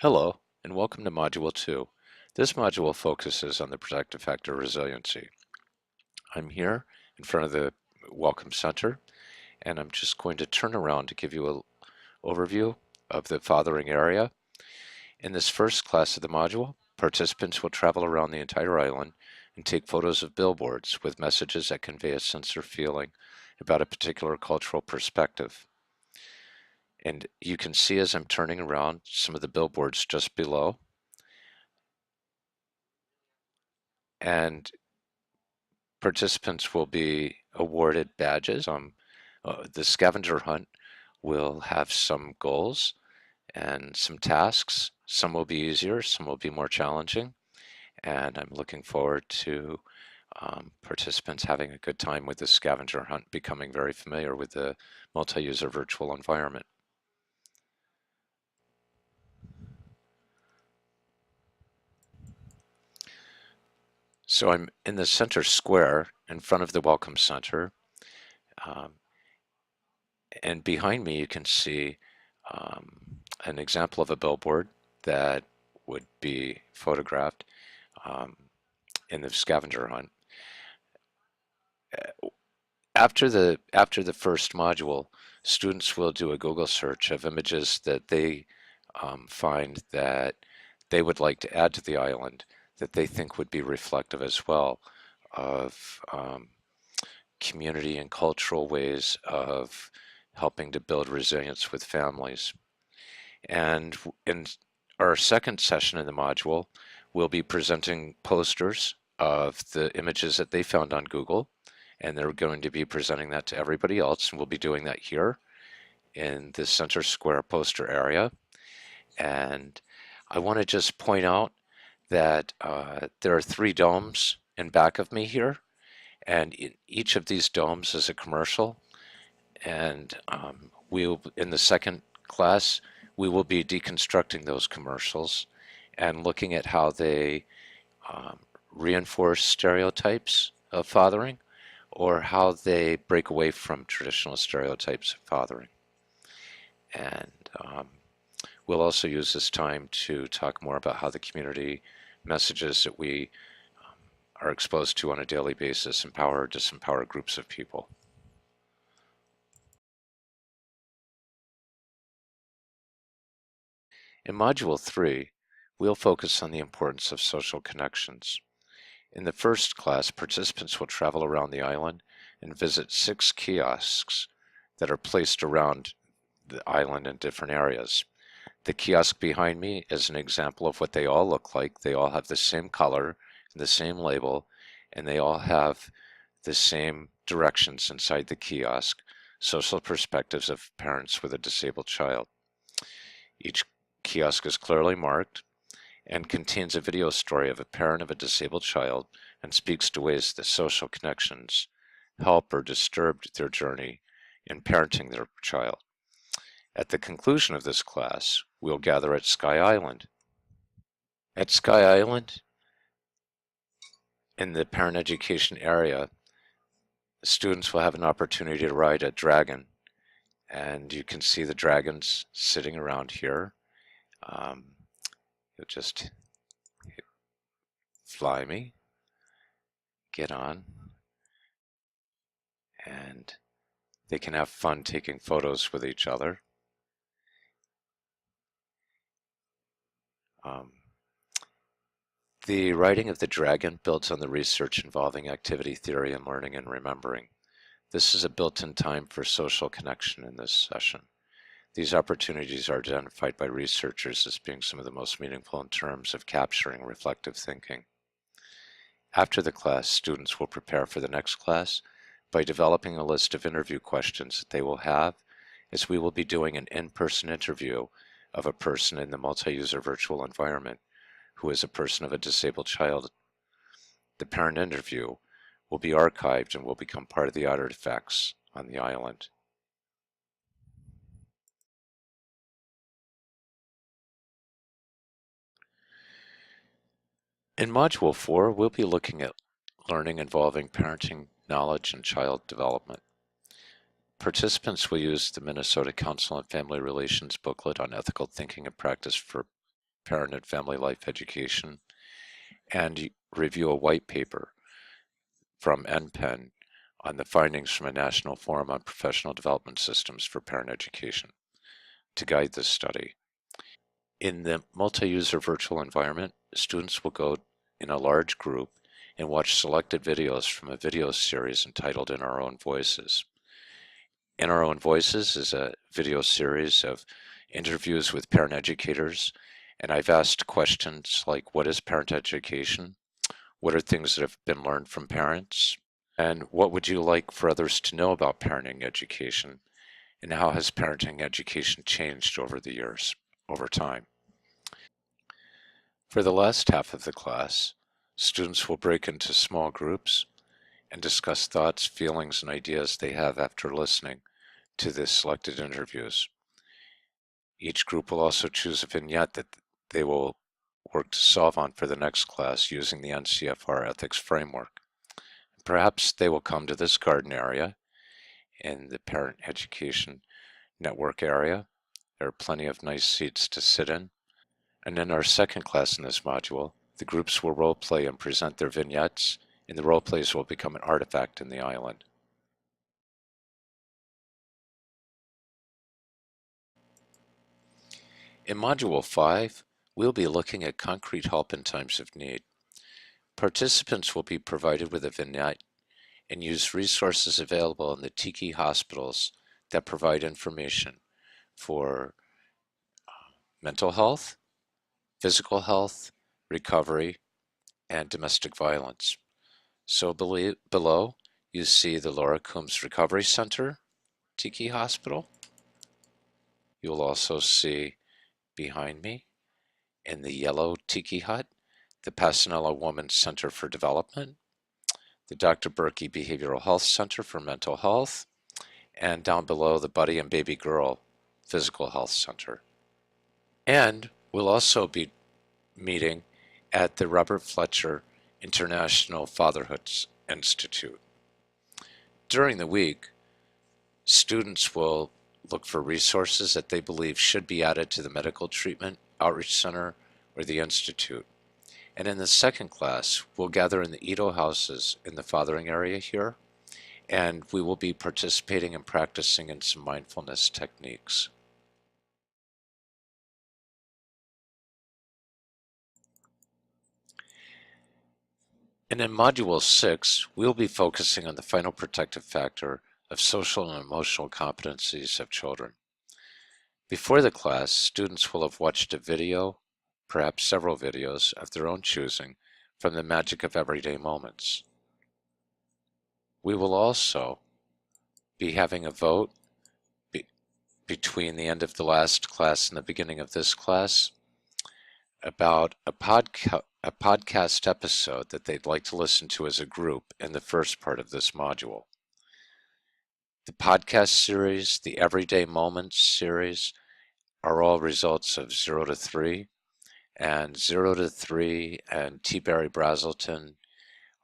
Hello, and welcome to Module 2. This module focuses on the protective factor resiliency. I'm here in front of the Welcome Center, and I'm just going to turn around to give you an overview of the fathering area. In this first class of the module, participants will travel around the entire island and take photos of billboards with messages that convey a sense or feeling about a particular cultural perspective. And you can see as I'm turning around some of the billboards just below. And participants will be awarded badges. The scavenger hunt will have some goals and some tasks. Some will be easier, some will be more challenging. And I'm looking forward to participants having a good time with the scavenger hunt, becoming very familiar with the multi-user virtual environment. So I'm in the center square in front of the Welcome Center. And behind me you can see an example of a billboard that would be photographed in the scavenger hunt. After the first module, students will do a Google search of images that they find that they would like to add to the island that they think would be reflective as well of community and cultural ways of helping to build resilience with families. And in our second session in the module, we'll be presenting posters of the images that they found on Google, and they're going to be presenting that to everybody else, and we'll be doing that here in the center square poster area. And I want to just point out that there are 3 domes in back of me here, and in each of these domes is a commercial. And we'll, in the second class, we will be deconstructing those commercials and looking at how they reinforce stereotypes of fathering or how they break away from traditional stereotypes of fathering. And we'll also use this time to talk more about how the community messages that we are exposed to on a daily basis empower or disempower groups of people. In Module 3, we'll focus on the importance of social connections. In the first class, participants will travel around the island and visit 6 kiosks that are placed around the island in different areas. The kiosk behind me is an example of what they all look like. They all have the same color, the same label, and they all have the same directions inside the kiosk, social perspectives of parents with a disabled child. Each kiosk is clearly marked and contains a video story of a parent of a disabled child and speaks to ways that social connections help or disturb their journey in parenting their child. At the conclusion of this class, we'll gather at Sky Island. At Sky Island, in the parent education area, students will have an opportunity to ride a dragon, and you can see the dragons sitting around here. You'll just fly me, get on, and they can have fun taking photos with each other. The riding of the dragon builds on the research involving activity theory and learning and remembering. This is a built-in time for social connection in this session. These opportunities are identified by researchers as being some of the most meaningful in terms of capturing reflective thinking. After the class, students will prepare for the next class by developing a list of interview questions that they will have, as we will be doing an in-person interview of a person in the multi-user virtual environment who is a person of a disabled child. The parent interview will be archived and will become part of the artifacts on the island. In Module 4, we'll be looking at learning involving parenting knowledge and child development. Participants will use the Minnesota Council on Family Relations booklet on ethical thinking and practice for Parent and Family Life Education, and review a white paper from NPEN on the findings from a National Forum on Professional Development Systems for Parent Education to guide this study. In the multi-user virtual environment, students will go in a large group and watch selected videos from a video series entitled In Our Own Voices. In Our Own Voices is a video series of interviews with parent educators, and I've asked questions like, what is parent education? What are things that have been learned from parents? And what would you like for others to know about parenting education? And how has parenting education changed over the years, over time? For the last half of the class, students will break into small groups and discuss thoughts, feelings, and ideas they have after listening to the selected interviews. Each group will also choose a vignette that they will work to solve on for the next class using the NCFR ethics framework. Perhaps they will come to this garden area in the Parent Education Network area. There are plenty of nice seats to sit in. And in our second class in this module, the groups will role play and present their vignettes, and the role plays will become an artifact in the island. In Module 5, we'll be looking at concrete help in times of need. Participants will be provided with a vignette and use resources available in the Tiki hospitals that provide information for mental health, physical health, recovery, and domestic violence. So below, you see the Laura Coombs Recovery Center, Tiki Hospital. You'll also see behind me in the yellow Tiki hut, the Pasanella Women's Center for Development, the Dr. Berkey Behavioral Health Center for Mental Health, and down below the Buddy and Baby Girl Physical Health Center. And we'll also be meeting at the Robert Fletcher International Fatherhood Institute. During the week, students will look for resources that they believe should be added to the medical treatment, outreach center, or the institute. And in the second class, we'll gather in the Ito houses in the fathering area here, and we will be participating and practicing in some mindfulness techniques. And in Module 6, we'll be focusing on the final protective factor of social and emotional competencies of children. Before the class, students will have watched a video, perhaps several videos of their own choosing, from the Magic of Everyday Moments. We will also be having a vote between the end of the last class and the beginning of this class about a podcast episode that they'd like to listen to as a group in the first part of this module. The podcast series, the Everyday Moments series, are all results of 0 to 3, and 0 to 3 and T. Barry Brazelton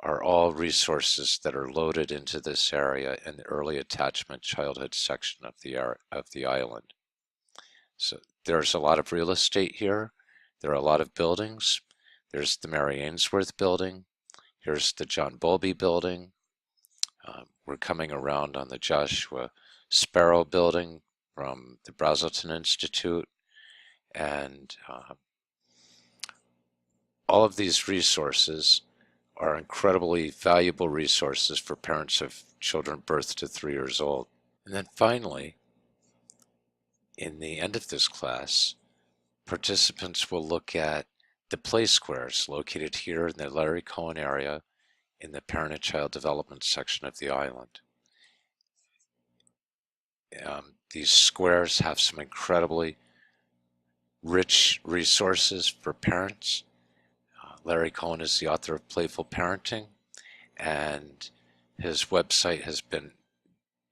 are all resources that are loaded into this area in the early attachment childhood section of the island. So there's a lot of real estate here. There are a lot of buildings. There's the Mary Ainsworth building. Here's the John Bowlby building. We're coming around on the Joshua Sparrow building from the Brazelton Institute. And all of these resources are incredibly valuable resources for parents of children birth to 3 years old. And then finally, in the end of this class, participants will look at the play squares located here in the Larry Cohen area in the Parent and Child Development section of the island. These squares have some incredibly rich resources for parents. Larry Cohen is the author of Playful Parenting, and his website has been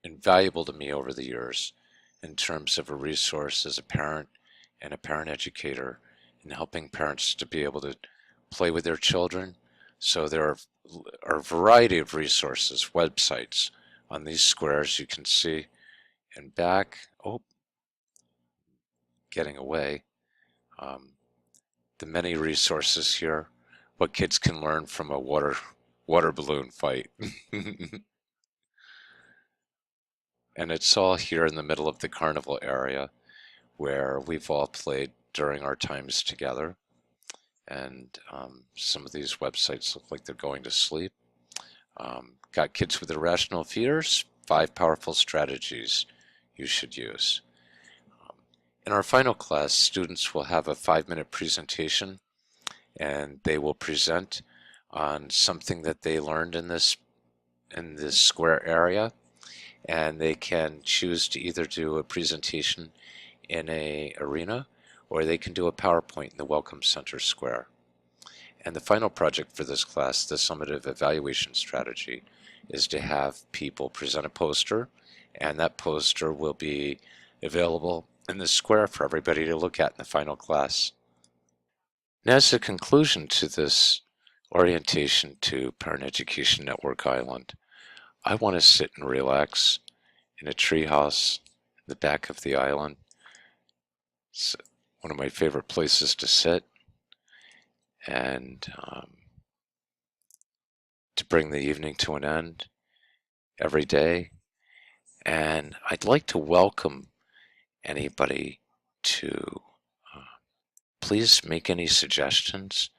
invaluable to me over the years in terms of a resource as a parent and a parent educator in helping parents to be able to play with their children. So there are a variety of resources, websites on these squares you can see. And back, getting away. the many resources here, what kids can learn from a water balloon fight. And it's all here in the middle of the carnival area where we've all played during our times together. And some of these websites look like they're going to sleep. Got kids with irrational fears, 5 powerful strategies you should use. In our final class, students will have a 5-minute presentation, and they will present on something that they learned in this square area, and they can choose to either do a presentation in a arena or they can do a PowerPoint in the Welcome Center Square. And the final project for this class, the summative evaluation strategy, is to have people present a poster, and that poster will be available in the square for everybody to look at in the final class. Now, as a conclusion to this orientation to Parent Education Network Island, I want to sit and relax in a treehouse in the back of the island. It's one of my favorite places to sit, and to bring the evening to an end every day. And I'd like to welcome anybody to please make any suggestions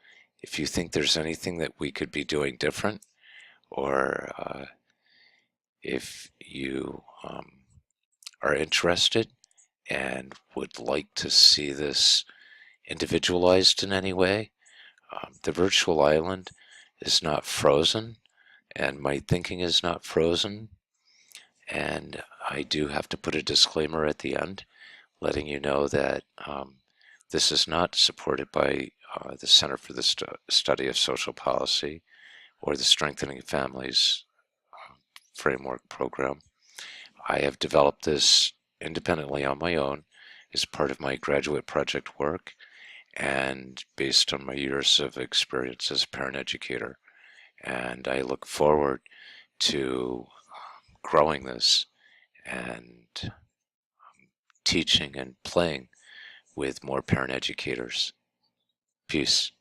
if you think there's anything that we could be doing different, or if you are interested and would like to see this individualized in any way. The virtual island is not frozen, and my thinking is not frozen. And I do have to put a disclaimer at the end, letting you know that this is not supported by the Center for the Study of Social Policy or the Strengthening Families Framework Program. I have developed this independently on my own as part of my graduate project work and based on my years of experience as a parent educator. And I look forward to growing this and teaching and playing with more parent educators. Peace.